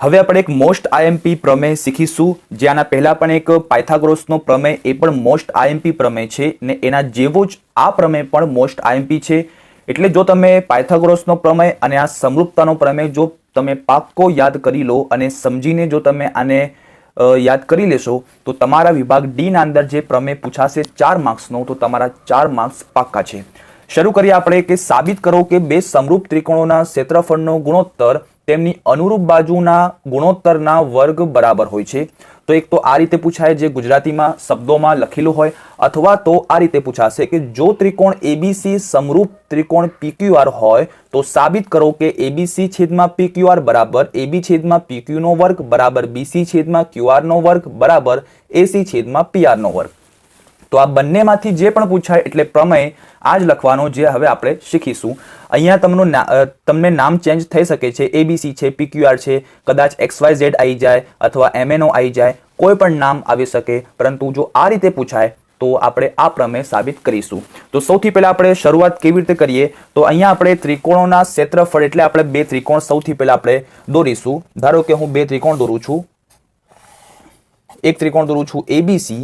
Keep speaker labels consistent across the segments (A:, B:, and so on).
A: હવે આપણે એક મોસ્ટ આઈએમપી પ્રમેય શીખીશું, જે આના પહેલા પણ એક પાયથાગોરસનો પ્રમેય, એ પણ મોસ્ટ આઈએમપી પ્રમેય છે ને એના જેવો જ આ પ્રમેય પણ મોસ્ટ આઈએમપી છે. એટલે જો તમે પાયથાગોરસનો પ્રમેય અને આ સમરૂપતાનો પ્રમેય જો તમે પાક્કો યાદ કરી લો અને સમજીને જો તમે આને યાદ કરી લેશો તો તમારા વિભાગ ડી ના અંદર જે પ્રમેય પૂછાશે 4 માર્ક્સનો, તો તમારા 4 માર્ક્સ પાક્કા છે. શરૂ કરીએ આપણે કે સાબિત કરો કે બે સમરૂપ ત્રિકોણોના ક્ષેત્રફળનો ગુણોત્તર તેમની અનુરૂપ બાજુના ગુણોત્તરના વર્ગ બરાબર હોય છે. તો એક તો આ રીતે પૂછાય, જે ગુજરાતીમાં શબ્દોમાં લખેલું હોય, અથવા તો આ રીતે પૂછાશે કે જો ત્રિકોણ એબીસી સમરૂપ ત્રિકોણ પીક્યુઆર હોય તો સાબિત કરો કે એબીસી છેદમાં પીક્યુઆર બરાબર એબી છેદમાં પીક્યુ નો વર્ગ બરાબર બીસી છેદમાં ક્યુઆર નો વર્ગ બરાબર એસી છેદમાં પીઆર નો વર્ગ. તો આ બંનેમાંથી જે પણ પૂછાય એટલે પ્રમેય આ જ લખવાનો, જે હવે આપણે શીખીશું. અહીંયા તમને નામ ચેન્જ થઈ શકે છે, એબીસી છે, પીક્યુઆર છે, કદાચ XYZ આવી જાય અથવા MNO આવી જાય, કોઈ પણ નામ આવી શકે. પરંતુ જો આ રીતે પૂછાય તો આપણે આ પ્રમેય સાબિત કરીશું. તો સૌથી પહેલા આપણે શરૂઆત કેવી રીતે કરીએ, તો અહીંયા આપણે ત્રિકોણોના ક્ષેત્રફળ એટલે આપણે બે ત્રિકોણ સૌથી પહેલા આપણે દોરીશું. ધારો કે હું બે ત્રિકોણ દોરું છું, એક ત્રિકોણ દોરું છું એબીસી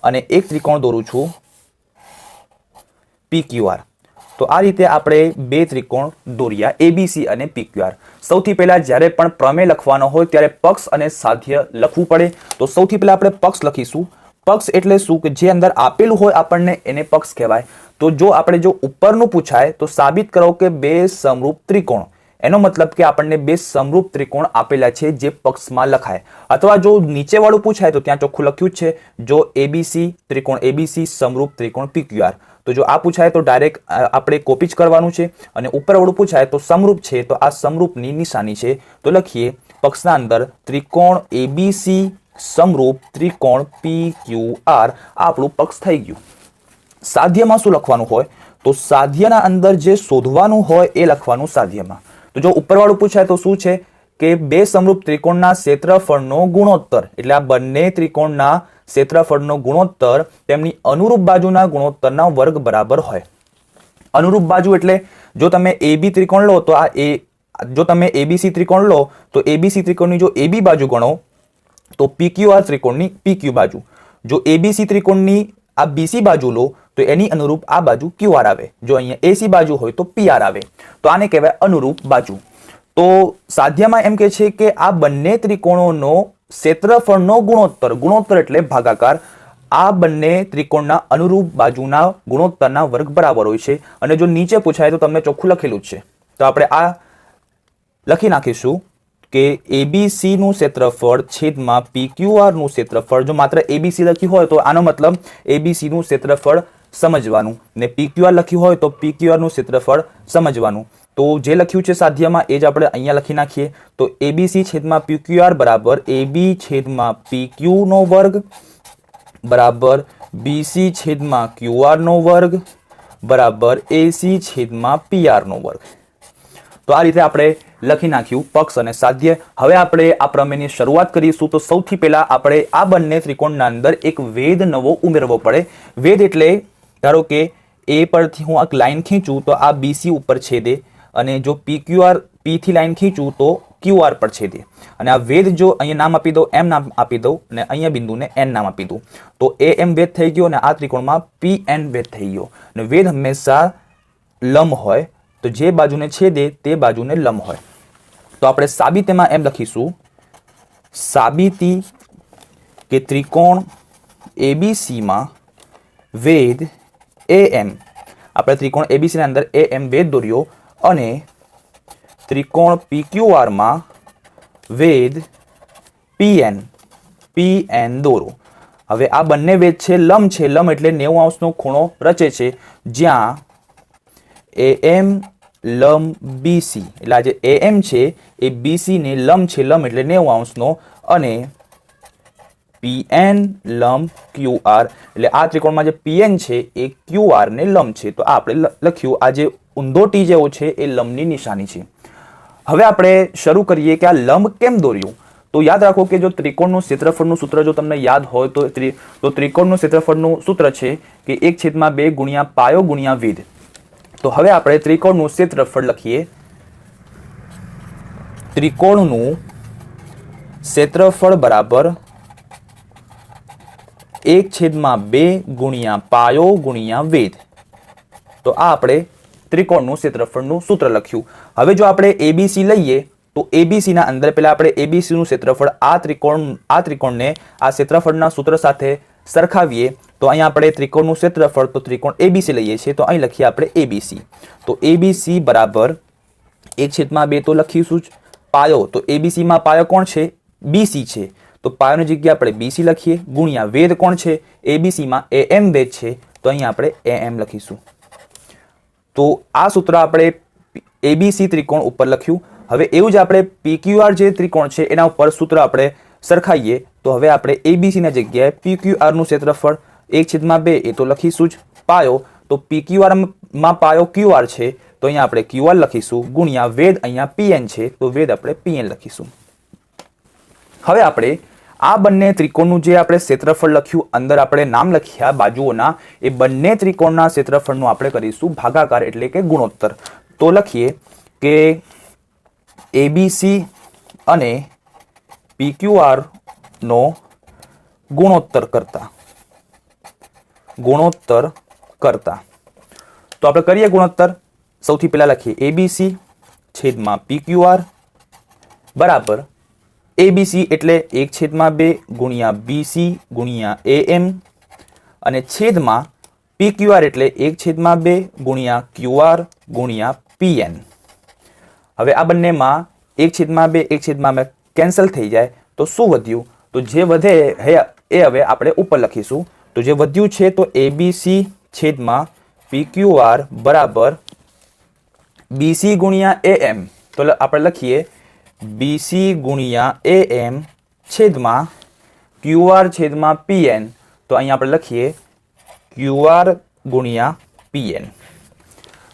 A: અને એક ત્રિકોણ દોરું છું પીક્યુઆર. તો આ રીતે આપણે બે ત્રિકોણ દોર્યા, એબીસી અને પીક્યુઆર. સૌથી પહેલા જ્યારે પણ પ્રમેય લખવાનો હોય ત્યારે પક્ષ અને સાધ્ય લખવું પડે. તો સૌથી પહેલા આપણે પક્ષ લખીશું. પક્ષ એટલે શું કે જે અંદર આપેલું હોય આપણને એને પક્ષ કહેવાય. તો જો આપણે જો ઉપરનું પૂછાય તો સાબિત કરો કે બે સમરૂપ ત્રિકોણ, એનો મતલબ કે આપણને બે સમરૂપ ત્રિકોણ આપેલા છે જે પક્ષમાં લખાય. અથવા જો નીચે વાળું પૂછાય તો ત્યાં ચોખ્ખું લખ્યું જ છે, જો એબીસી ત્રિકોણ એબીસી સમરૂપ ત્રિકોણ પીક્યુઆર. તો જો આ પૂછાય તો ડાયરેક્ટ આપણે કોપી જ કરવાનું છે, અને ઉપરવાળું પૂછાય તો સમરૂપ છે તો આ સમરૂપની નિશાની છે. તો લખીએ પક્ષના અંદર ત્રિકોણ એબીસી સમરૂપ ત્રિકોણ પીક્યુઆર, આપણું પક્ષ થઈ ગયું. સાધ્યમાં શું લખવાનું હોય, તો સાધ્યના અંદર જે શોધવાનું હોય એ લખવાનું સાધ્યમાં. તો જો ઉપરવાળું પૂછાય તો શું છે કે બે સમરૂપ ત્રિકોણના ક્ષેત્રફળનો ગુણોત્તર, એટલે આ બંને ત્રિકોણના ક્ષેત્રફળનો ગુણોત્તર તેમની અનુરૂપ બાજુના ગુણોત્તરના વર્ગ બરાબર હોય. અનુરૂપ બાજુ એટલે જો તમે એબી ત્રિકોણ લો તો જો તમે એબીસી ત્રિકોણ લો તો એબીસી ત્રિકોણની જો એબી બાજુ ગણો તો પીક્યુઆર ત્રિકોણની પીક્યુ બાજુ. જો એબીસી ત્રિકોણની આ બીસી બાજુ લો તો એની અનુરૂપ આ બાજુ ક્યુઆર આવે. જો અહીંયા એસી બાજુ હોય તો પીઆર આવે. તો આને કહેવાય અનુરૂપ બાજુ. તો સાધ્યમાં એમ કે છે કે આ બંને ત્રિકોણોનો ક્ષેત્રફળનો ગુણોત્તર, ગુણોત્તર એટલે ભાગાકાર, આ બંને ત્રિકોણના અનુરૂપ બાજુના ગુણોત્તરના વર્ગ બરાબર હોય છે. અને જો નીચે પૂછાય તો તમને ચોખ્ખું લખેલું જ છે. તો આપણે આ લખી નાખીશું કે એબીસી નું ક્ષેત્રફળ છેદમાં પીક્યુઆર નું ક્ષેત્રફળ. જો માત્ર એબીસી લખ્યું હોય તો આનો મતલબ એબીસી નું ક્ષેત્રફળ સમજવાનું, ને પીક્યુઆર લખ્યું હોય તો પીક્યુઆર નું ક્ષેત્રફળ સમજવાનું. તો જે લખ્યું છે સાધ્યમાં એ જ આપણે અહીંયા લખી નાખીએ. તો એબીસી છેદમાં પીક્યુઆર બરાબર એબી છેદમાં પીક્યુ નો વર્ગ બરાબર બીસી છેદમાં ક્યુઆર નો વર્ગ બરાબર એસી છેદમાં પીઆર નો વર્ગ. તો આ રીતે આપણે લખી નાખ્યું પક્ષ અને સાધ્ય. હવે આપણે આ પ્રમેયની શરૂઆત કરીશું. તો સૌથી પહેલા આપણે આ બંને ત્રિકોણના અંદર એક વેધ નવો ઉમેરવો પડે. વેધ એટલે ધારો કે એ પરથી હું એક લાઈન ખીંચું તો આ બીસી ઉપર છેદે, અને જો પીક્યુઆર પી થી લાઈન ખીંચું તો ક્યુઆર પર છેદે. અને આ વેધ જો અહીંયા નામ આપી દઉં, એમ નામ આપી દઉં, અને અહીંયા બિંદુને એન નામ આપી દઉં, તો એ એમ વેધ થઈ ગયો અને આ ત્રિકોણમાં પી એન વેધ થઈ ગયો. અને વેધ હંમેશા લંબ હોય, તો જે બાજુને છેદે તે બાજુને લંબ હોય. તો આપણે સાબિતીમાં એમ લખીશું, સાબિતી કે ત્રિકોણ એબીસીમાં વેધ AM, આપણે ત્રિકોણ એબીસી ના અંદર AM વેધ દોર્યો, અને ત્રિકોણ PQR માં વેધ PN દોરો. હવે આ બંને વેધ છે લંબ છે. લંબ એટલે 90 અંશનો ખૂણો રચે છે, જ્યાં AM લંબ BC, એટલે આ જે AM છે એ BC ને લંબ છે, લંબ એટલે 90 અંશનો, અને PN લંબ QR, એટલે આ ત્રિકોણમાં જે PN છે એ QR ને લંબ છે. તો આ આપણે લખ્યું, આ જે ઊંધો ટી જેવો છે એ લંબની નિશાની છે. હવે આપણે શરૂ કરીએ કે આ લંબ કેમ દોર્યું. તો યાદ રાખો કે જો ત્રિકોણનું ક્ષેત્રફળનું સૂત્ર જો તમને યાદ હોય તો ત્રિકોણનું ક્ષેત્રફળનું સૂત્ર છે કે 1/2 ગુણ્યા પાયો ગુણ્યા વેધ. તો હવે આપણે ત્રિકોણનું ક્ષેત્રફળ લખીએ. ત્રિકોણનું ક્ષેત્રફળ બરાબર 1/2 ગુણ્યા પાયો ગુણ્યા વેધ. તો આ આપણે ત્રિકોણનું ક્ષેત્રફળનું સૂત્ર લખ્યું. હવે જો આપણે એબીસી લઈએ તો એબીસી ના અંદર પહેલા આપણે એબીસી નું ક્ષેત્રફળ આ ત્રિકોણને આ ક્ષેત્રફળના સૂત્ર સાથે સરખાવીએ તો અહીંયા આપણે ત્રિકોણનું ક્ષેત્રફળ તો ત્રિકોણ એબીસી લઈએ છીએ તો અહીં લખીએ આપણે એબીસી. તો એબીસી બરાબર 1/2 તો લખીશું જ. પાયો તો એબીસી માં પાયો કોણ છે? બીસી છે. તો પાયોની જગ્યાએ આપણે બીસી લખીએ ગુણ્યા વેધ કોણ છે? એબીસી માં એએમ વેધ છે તો અહીં આપણે એએમ લખીશું. તો આ સૂત્ર આપણે એબીસી ત્રિકોણ ઉપર લખ્યું. હવે એવું જ આપણે પીક્યુઆર જે ત્રિકોણ છે એના ઉપર સૂત્ર આપણે સરખાઈએ તો હવે આપણે એબીસી ના જગ્યાએ પીક્યુઆર નું ક્ષેત્રફળ 1/2 એ તો લખીશું જ. પાયો તો પીક્યુઆર માં પાયો ક્યુઆર છે તો અહીંયા આપણે ક્યુઆર લખીશું ગુણ્યા વેધ અહીંયા પીએન છે તો વેધ આપણે પીએન લખીશું. હવે આપણે આ બંને ત્રિકોણનું જે આપણે ક્ષેત્રફળ લખ્યું અંદર આપણે નામ લખ્યા બાજુઓના એ બંને ત્રિકોણના ક્ષેત્રફળનું આપણે કરીશું ભાગાકાર એટલે કે ગુણોત્તર. તો લખીએ કે એબીસી અને પીક્યુઆર નો ગુણોત્તર કરતા તો આપણે કરીએ ગુણોત્તર. સૌથી પહેલા લખીએ એબીસી છેદમાં પીક્યુઆર બરાબર એબીસી એટલે 1/2 ગુણ્યા બીસી ગુણ્યા એએમ અને છેદમાં પીક્યુઆર એટલે 1/2 ગુણ્યા ક્યુઆર ગુણ્યા પીએન. હવે આ બંનેમાં 1/2 કેન્સલ થઈ જાય તો શું વધ્યું? તો જે વધે એ હવે આપણે ઉપર લખીશું. તો જે વધ્યું છે તો એબીસી છેદમાં પીક્યુઆર બરાબર બીસી ગુણ્યા એએમ. તો આપણે લખીએ બીસી ગુણ્યા એએમ છેદમાં ક્યુઆર છેદમાં પીએન. તો અહીંયા આપણે લખીએ ક્યુઆર ગુણ્યા પીએન.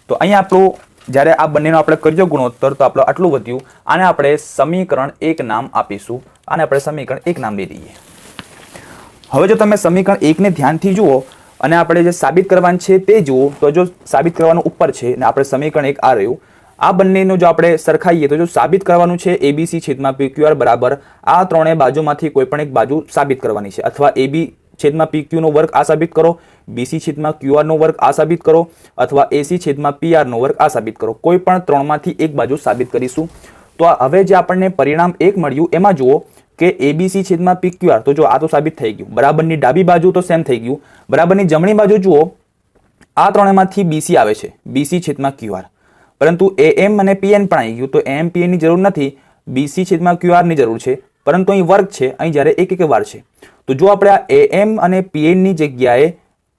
A: તો અહીંયા આપણું જ્યારે આ બંનેનો આપણે કરજો ગુણોત્તર તો આપણું આટલું વધ્યું. આને આપણે સમીકરણ 1 નામ આપીશું. આને આપણે સમીકરણ 1 નામ દઈ દઈએ. હવે જો તમે સમીકરણ 1 ને ધ્યાનથી જુઓ અને આપણે જે સાબિત કરવાનું છે તે જુઓ તો જો સાબિત કરવાનું ઉપર છે ને આપણે સમીકરણ 1 આ રહ્યું. આ બંનેનો જો આપણે સરખાઈએ તો જો સાબિત કરવાનું છે એબીસી છેદમાં પીક્યુઆર બરાબર આ ત્રણેય બાજુમાંથી કોઈ પણ એક બાજુ સાબિત કરવાની છે. અથવા એબી છેદમાં પીક્યુ નો વર્ગ આ સાબિત કરો, બીસી છેદમાં ક્યુઆર નો વર્ગ આ સાબિત કરો અથવા એસી છેદમાં પીઆર નો વર્ગ આ સાબિત કરો. કોઈ પણ ત્રણમાંથી એક બાજુ સાબિત કરીશું. તો હવે જે આપણને પરિણામ 1 મળ્યું એમાં જુઓ કે એબીસી છેદમાં પીક્યુઆર તો જો આ તો સાબિત થઈ ગયું. બરાબરની ડાબી બાજુ તો સેમ થઈ ગયું. બરાબરની જમણી બાજુ જુઓ આ ત્રણેયમાંથી બીસી આવે છે બીસી છેદમાં ક્યુઆર પરંતુ એએમ અને પીએન પણ આવી ગયું. તો એમ પીએન ની જરૂર નથી, બીસી છેદમાં ક્યુઆર ની જરૂર છે પરંતુ અહીં વર્ગ છે અહીં જ્યારે એક વાર છે. તો જો આપણે આ એએમ અને પીએન ની જગ્યાએ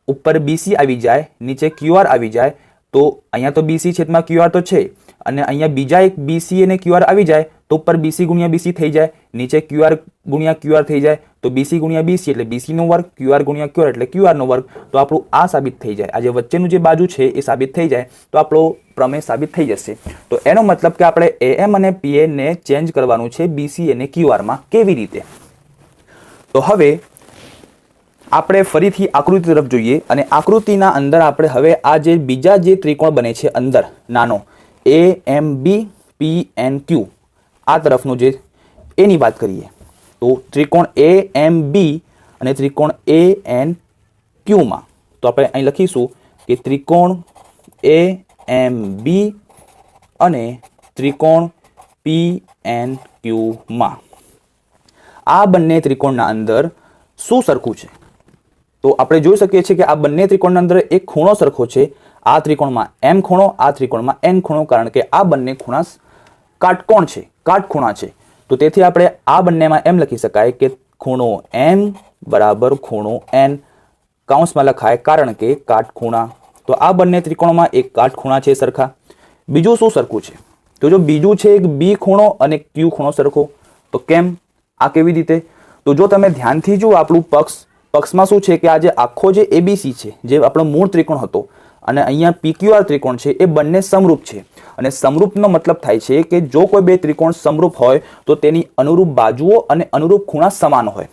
A: ઉપર બીસી આવી જાય નીચે ક્યુઆર આવી જાય તો અહીંયા તો બીસી છેદમાં ક્યુઆર તો છે અને અહીંયા બીજા એક બીસી અને ક્યુઆર આવી જાય તો ઉપર બીસી ગુણ્યા બીસી થઈ જાય, નીચે ક્યુઆર ગુણ્યા ક્યુઆર થઈ જાય તો બીસી ગુણ્યા બીસી એટલે બીસી નો વર્ગ, ક્યુઆર ગુણ્યા ક્યુઆર એટલે ક્યુઆર નો વર્ગ. તો આપણું આ સાબિત થઈ જાય. આ જે વચ્ચેનું જે બાજુ છે એ સાબિત થઈ જાય તો આપણો પ્રમેય સાબિત થઈ જશે. તો એનો મતલબ કે આપણે એએમ અને પીએન ને ચેન્જ કરવાનું છે બીસી અને ક્યુઆર માં. કેવી રીતે? તો હવે આપણે ફરીથી આકૃતિ તરફ જોઈએ અને આકૃતિના અંદર આપણે હવે આ જે બીજા જે ત્રિકોણ બને છે અંદર નાનો AMB PNQ આ તરફનું જે એની વાત કરીએ તો ત્રિકોણ AMB અને ત્રિકોણ ANQ માં તો આપણે અહીં લખીશું કે ત્રિકોણ AMB અને ત્રિકોણ PNQ માં આ બંને ત્રિકોણના અંદર શું સરખું છે? તો આપણે જોઈ શકીએ છીએ કે આ બંને ત્રિકોણના અંદર એક ખૂણો સરખો છે. આ ત્રિકોણમાં M ખૂણો, આ ત્રિકોણમાં N ખૂણો, કારણ કે આ બંને ખૂણા કાટકોણ છે, કાટખૂણા છે. તો તેથી આપણે આ બંનેમાં એમ લખી શકાય કે ખૂણો M બરાબર ખૂણો N કૌંસમાં લખાય કારણ કે કાટખૂણા. તો આ બંને ત્રિકોણમાં એક કાટખૂણા છે સરખા. બીજું શું સરખું છે? તો જો બીજું છે એક B ખૂણો અને Q ખૂણો સરખો. તો કેમ? આ કેવી રીતે? તો જો તમે ધ્યાનથી જુઓ આપણું પક્ષમાં શું છે કે આ જે આખો જે એબીસી છે જે આપણો મૂળ ત્રિકોણ હતો અને અહીંયા પીક્યુઆર ત્રિકોણ છે એ બંને સમરૂપ છે. અને સમરૂપનો મતલબ થાય છે કે જો કોઈ બે ત્રિકોણ સમરૂપ હોય તો તેની અનુરૂપ બાજુઓ અને અનુરૂપ ખૂણા સમાન હોય.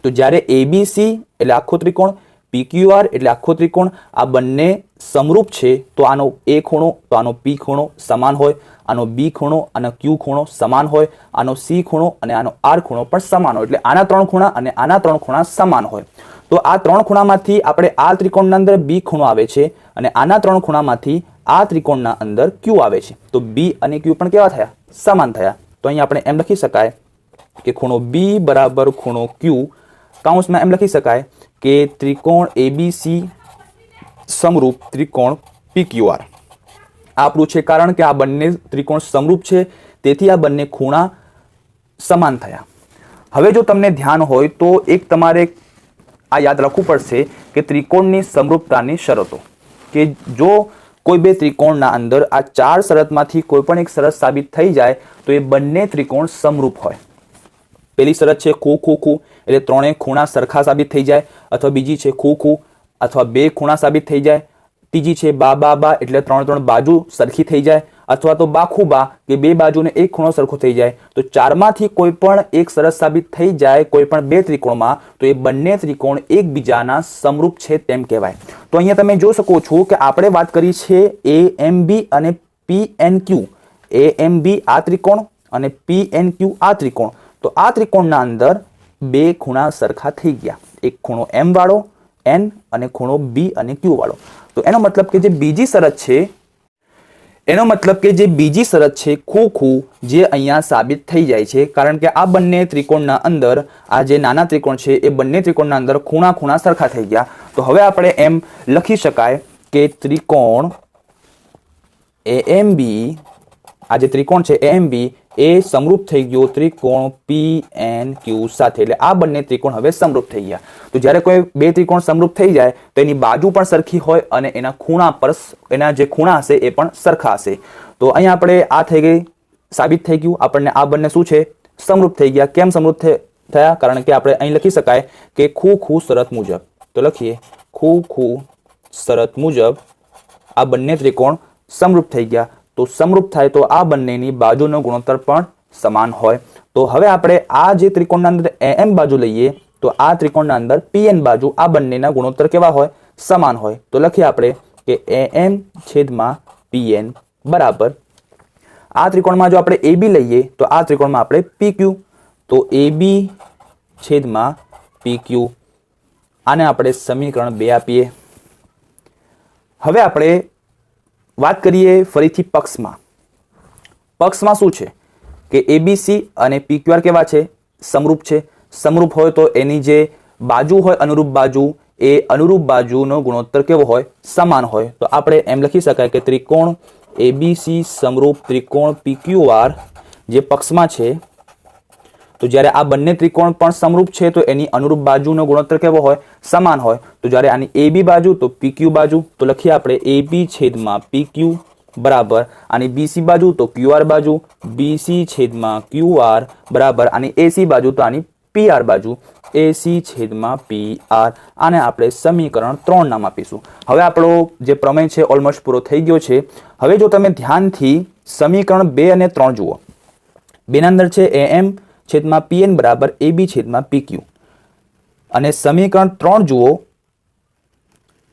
A: તો જ્યારે એબીસી એટલે આખો ત્રિકોણ, PQR એટલે આખો ત્રિકોણ આ બંને સમરૂપ છે તો આનો A ખૂણો તો આનો P ખૂણો સમાન હોય, આનો B ખૂણો અને Q ખૂણો સમાન હોય, આનો C ખૂણો અને આનો R ખૂણો પણ સમાન હોય, એટલે આના ત્રણ ખૂણા અને આના ત્રણ ખૂણા સમાન હોય. તો આ ત્રણ ખૂણામાંથી આપણે આ ત્રિકોણના અંદર B ખૂણો આવે છે અને આના ત્રણ ખૂણામાંથી આ ત્રિકોણના અંદર Q આવે છે. તો B અને Q પણ કેવા થયા? સમાન થયા. તો અહીં આપણે એમ લખી શકાય કે ખૂણો B બરાબર ખૂણો Q, કૌંસમાં એમ લખી શકાય કે ત્રિકોણ ABC સમરૂપ ત્રિકોણ PQR. આપણું છે કારણ કે આ બંને ત્રિકોણ સમરૂપ છે તેથી આ બંને ખૂણા સમાન થયા. હવે જો તમને ધ્યાન હોય તો એક તમારે આ યાદ રાખવું પડશે કે ત્રિકોણની સમરૂપતાની શરતો, કે જો કોઈ બે ત્રિકોણના અંદર આ ચાર શરતમાંથી કોઈ પણ એક શરત સાબિત થઈ જાય તો એ બંને ત્રિકોણ સમરૂપ હોય. પહેલી શરત છે ખૂ ખૂ ખૂ એટલે ત્રણેય ખૂણા સરખા સાબિત થઈ જાય, અથવા બીજી છે ખૂ ખૂ અથવા બે ખૂણા સાબિત થઈ જાય, ત્રીજી છે બા બા બા એટલે ત્રણ બાજુ સરખી થઈ જાય, અથવા તો બાખું બા કે બે બાજુને એક ખૂણો સરખો થઈ જાય. તો ચારમાંથી કોઈ પણ એક શરત સાબિત થઈ જાય કોઈ પણ બે ત્રિકોણમાં તો એ બંને ત્રિકોણ એકબીજાના સમરૂપ છે તેમ કહેવાય. તો અહીંયા તમે જોઈ શકો છો કે આપણે વાત કરી છે AMB અને PNQ. AMB આ ત્રિકોણ અને PNQ આ ત્રિકોણ. તો આ ત્રિકોણના અંદર બે ખૂણા સરખા થઈ ગયા, એક ખૂણો M વાળો N અને ખૂણો B અને Q વાળો. તો એનો મતલબ કે જે બીજી શરત છે ખૂ ખૂ જે અહીંયા સાબિત થઈ જાય છે, કારણ કે આ બંને ત્રિકોણના અંદર આ જે નાના ત્રિકોણ છે એ બંને ત્રિકોણના અંદર ખૂણા સરખા થઈ ગયા. તો હવે આપણે એમ લખી શકાય કે ત્રિકોણ AMB, આ જે ત્રિકોણ છે AMB એ સમરૂપ થઈ ગયો ત્રિકોણ PNQ સાથે, એટલે આ બંને ત્રિકોણ હવે સમરૂપ થઈ ગયા. તો જ્યારે કોઈ બે ત્રિકોણ સમરૂપ થઈ જાય તો એની બાજુ પણ સરખી હોય અને એના ખૂણા પર એના જે ખૂણા હશે એ પણ સરખા હશે. તો અહીંયા આપણે આ થઈ ગઈ, સાબિત થઈ ગયું આપણને આ બંને શું છે? સમરૂપ થઈ ગયા. કેમ સમરૂપ થયા? કારણ કે આપણે અહીં લખી શકાય કે ખૂ ખૂ શરત મુજબ. તો લખીએ ખૂ ખૂ શરત મુજબ આ બંને ત્રિકોણ સમરૂપ થઈ ગયા. તો સમરૂપ થાય તો આ બંનેની બાજુનો ગુણોત્તર પણ સમાન હોય. તો હવે આપણે આ જે ત્રિકોણના અંદર AM બાજુ લઈએ તો આ ત્રિકોણના અંદર PN બાજુ આ બંનેના ગુણોત્તર કેવા હોય? સમાન હોય. તો લખીએ આપણે કે AM છેદમાં PN બરાબર, આ ત્રિકોણમાં જો આપણે AB લઈએ તો આ ત્રિકોણમાં આપણે PQ, તો AB છેદમાં PQ. આને આપણે સમીકરણ 2 આપીએ. હવે આપણે વાત કરીએ ફરીથી પક્ષમાં. પક્ષમાં શું છે કે ABC અને PQR કેવા છે? સમરૂપ છે. સમરૂપ હોય તો એની જે બાજુ હોય અનુરૂપ બાજુ, એ અનુરૂપ બાજુનો ગુણોત્તર કેવો હોય? સમાન હોય. તો આપણે એમ લખી શકાય કે ત્રિકોણ ABC સમરૂપ ત્રિકોણ PQR જે પક્ષમાં છે, તો જ્યારે આ બંને ત્રિકોણ પણ સમરૂપ છે તો એની અનુરૂપ બાજુનો ગુણોત્તર કેવો હોય? સમાન હોય. તો જ્યારે આની AB બાજુ તો PQ બાજુ, તો લખીએ આપણે AB છેદમાં PQ બરાબર, આની BC બાજુ તો QR બાજુ, BC છેદમાં QR બરાબર, આની AC બાજુ તો આની PR બાજુ, AC છેદમાં PR. આને આપણે સમીકરણ 3 નામ આપીશું. હવે આપણો જે પ્રમેય છે ઓલમોસ્ટ પૂરો થઈ ગયો છે. હવે જો તમે ધ્યાનથી સમીકરણ 2 અને 3 જુઓ, બેના અંદર છે AM છેદમાં PN બરાબર AB છેદમાં PQ, અને સમીકરણ 3 જુઓ,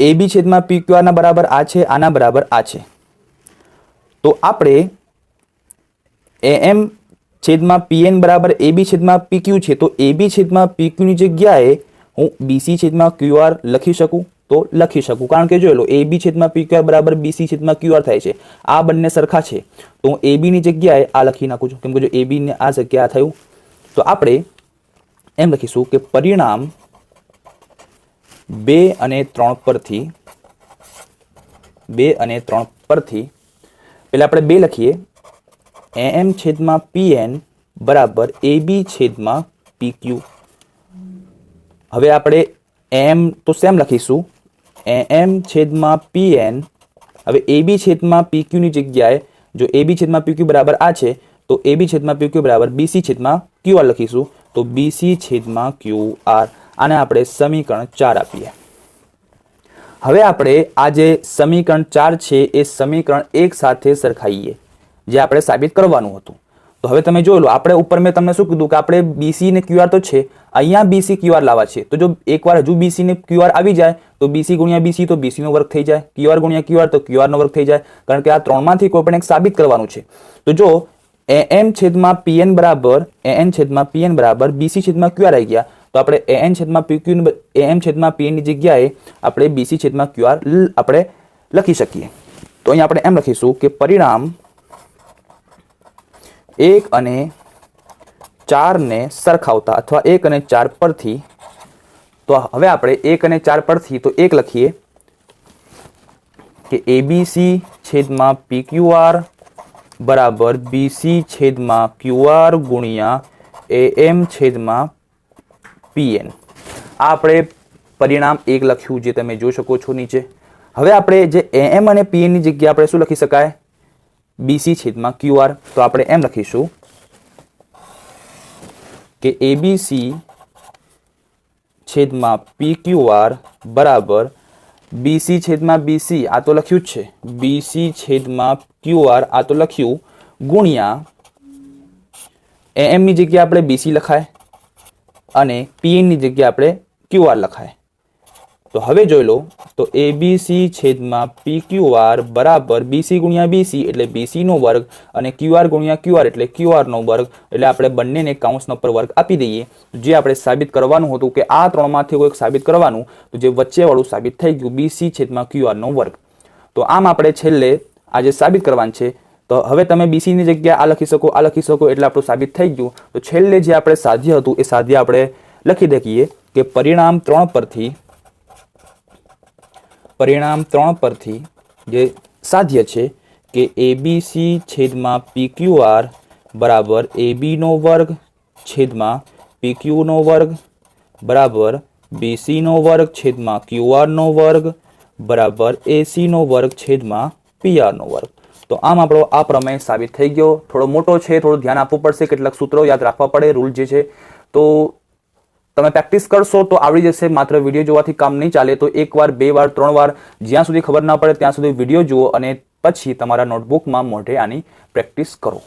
A: AB છેદમાં PQR ના બરાબર આ છે, આના બરાબર આ છે. તો આપણે AM છેદમાં PN બરાબર AB છેદમાં PQ છે, તો AB છેદમાં PQ ની જગ્યાએ હું BC છેદમાં QR લખી શકું? તો લખી શકું, કારણ કે જોયેલો AB છેદમાં PQR બરાબર BC છેદમાં QR થાય છે. આ બંને સરખા છે તો હું AB ની જગ્યાએ આ લખી નાખું છું, કેમ કે જો AB ને આ જગ્યાએ થયું તો આપણે એમ લખીશું કે પરિણામ 2 અને 3 પરથી પહેલા આપણે 2 લખીએ, AM છેદમાં PN બરાબર AB છેદમાં PQ. હવે આપણે AM તો સેમ લખીશું, AM છેદમાં PN. હવે AB છેદમાં PQ ની જગ્યાએ જો AB છેદમાં PQ બરાબર આ છે તો AB છેદમાં PQ બરાબર BC છેદમાં QR લખીશું, તો BC છેદમાં QR. આને આપણે સમીકરણ 4 આપીએ. હવે આપણે આ જે સમીકરણ 4 છે એ સમીકરણ 1 સાથે સરખાઈએ, જે આપણે સાબિત કરવાનું હતું. તો હવે તમે જોઈ લો, આપણે ઉપર મેં તમને શું કીધું કે આપણે બીસી ને ક્યુઆર તો છે, અહીંયા બીસી ક્યુઆર લાવવા છે. તો જો એકવાર હજુ બીસી ને ક્યુઆર આવી જાય તો બીસી ગુણ્યા બીસી તો બીસી નો વર્ગ થઈ જાય, ક્યુઆર ગુણ્યા ક્યુઆર તો ક્યુઆર નો વર્ગ થઈ જાય, કારણ કે આ ત્રણમાંથી કોઈ પણ એક સાબિત કરવાનું છે. તો જો am છેદમાં pn બરાબર an છેદમાં pn બરાબર bc છેદમાં qr આવી ગયા, તો આપણે an છેદમાં pq am છેદમાં pn ની જગ્યાએ આપણે bc છેદમાં qr આપણે લખી શકીએ. તો અહીંયા આપણે એમ લખીશું કે પરિણામ 1 અને 4 ને સરખાવતા અથવા 1 અને 4 પરથી, તો હવે આપણે 1 અને 4 પરથી તો 1 લખીએ કે abc છેદમાં pqr બરાબર bc છેદમાં qr ગુણ્યા am છેદમાં pn. આ આપણે પરિણામ 1 લખ્યું, જે તમે જોઈ શકો છો નીચે. હવે આપણે જે am અને pn ની જગ્યાએ આપણે શું લખી શકાય? bc છેદમાં qr. તો આપણે એમ લખીશું કે abc છેદમાં pqr બરાબર bc છેદમાં bc, આ તો લખ્યું જ છે, bc છેદમાં qr આ તો લખ્યું, ગુણ્યા am ની જગ્યાએ આપણે bc લખાય અને pn ની જગ્યાએ આપણે qr લખાય. તો હવે જોઈ લો, તો abc છેદમાં pqr બરાબર bc ગુણ્યા bc એટલે bc નો વર્ગ અને qr ગુણ્યા qr એટલે qr નો વર્ગ, એટલે આપણે બંનેને કાઉન્સનો પર વર્ગ આપી દઈએ. જે આપણે સાબિત કરવાનું હતું કે આ ત્રણમાંથી કોઈક સાબિત કરવાનું, તો જે વચ્ચેવાળું સાબિત થઈ ગયું bc છેદમાં qr નો વર્ગ. તો આમ આપણે છેલ્લે આજે સાબિત કરવાનું છે. તો હવે તમે bc ની જગ્યાએ આ લખી શકો, આ લખી શકો, એટલે આપણું સાબિત થઈ ગયું. તો છેલ્લે જે આપણે સાધ્ય હતું એ સાધ્ય આપણે લખી દઈએ કે પરિણામ 3 પરથી જે સાધ્ય છે કે abc છેદમાં pqr બરાબર ab નો વર્ગ છેદમાં pq નો વર્ગ બરાબર bc નો વર્ગ છેદમાં qr નો વર્ગ બરાબર ac નો વર્ગ છેદમાં pr નો વર્ગ. તો આમ આપણો આ પ્રમેય સાબિત થઈ ગયો. થોડો મોટો છે, થોડું ધ્યાન આપવું પડશે, કેટલાક સૂત્રો યાદ રાખવા પડે, રૂલ જે છે. તો તમે પ્રેક્ટિસ કરશો તો આવડી જશે. માત્ર વિડીયો જોવાથી કામ નહીં ચાલે. તો 1 વાર 2 વાર 3 વાર જ્યાં સુધી ખબર ના પડે ત્યાં સુધી વિડીયો જુઓ અને પછી તમારા નોટબુકમાં મોઢે આની પ્રેક્ટિસ કરો.